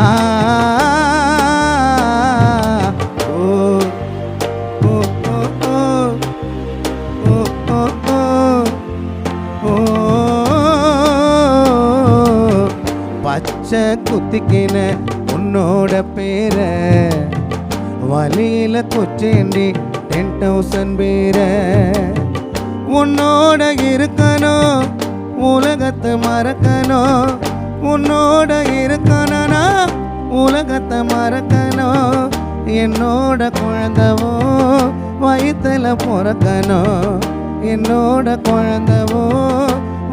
ஆ ஓ ஓ ஓ ஓ ஓ ஓ பச்சை குத்திக்கின உன்னோட பேர வழியில கொச்சேண்டி 10,000 பேர உன்னோட இருக்கணும் உலகத்தை மறக்கணும் உன்னோட இருக்கணும்னா உலகத்தை மறக்கணும் என்னோட குழந்தவோ வயிற்றுல பிறக்கணும் என்னோட குழந்தவோ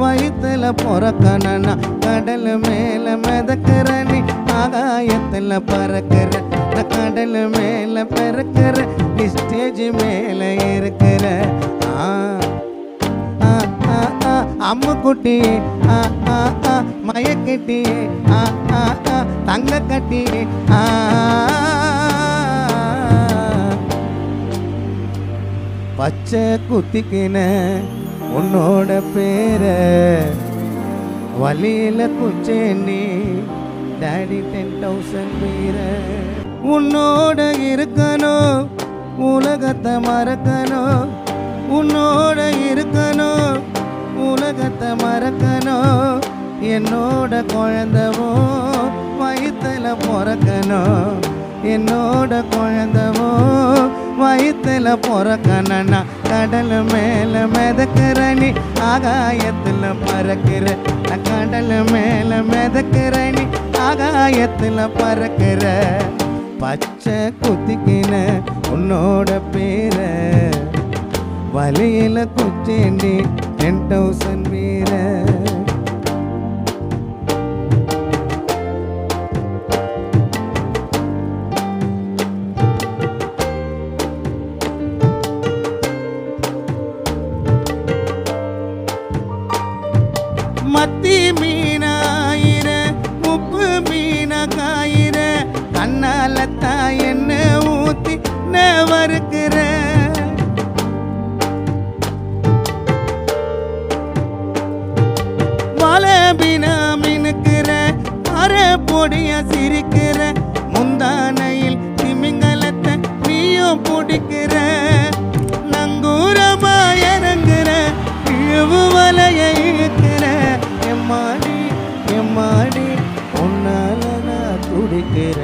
வயிற்றுல பிறக்கணும்னா கடல் மேல மிதக்கிற நீ ஆகாயத்தில் பறக்கிற நான் கடல் மேல பிறக்கிற நீ ஸ்டேஜ் மேல இருக்கிற அம்முக்குட்டி மயக்கட்டி தங்க கட்டி பச்சை குத்திக்கின உன்னோட பேர வழியில குச்சேண்டி டாடி 10,000 பேர உன்னோட இருக்கணும் உலகத்தை மறக்கணும் உன்னோட இருக்கணும் உலகத்தை மறக்கணும் என்னோட குழந்தவோ வயிற்றுல பிறக்கணும் என்னோட குழந்தவோ வயிற்றுல பிறக்கணும்னா கடல் மேல மிதக்கிற நீ ஆகாயத்தில் பறக்கிற கடல் மேல மிதக்கிற நீ ஆகாயத்தில் பறக்கிற பச்சை குத்திக்கின உன்னோட பேர வழியில குச்சேண்டி 10,000 பேர மத்தி மீனாயிர உப்பு மீன காயிர கண்ணாலத்தா என்ன ஊத்தி வறுக்கிற வளபினா மினுக்கிற அரை பொடிய சிரிக்கிற முந்தானையில் திமிங்கலத்தை நீயும் பிடிக்கிற நங்கூரமா இறங்குற இழுவு வலைய இழுக்கிற எம்மாடி எம்மாடி உன்னால நான் துடிக்கிற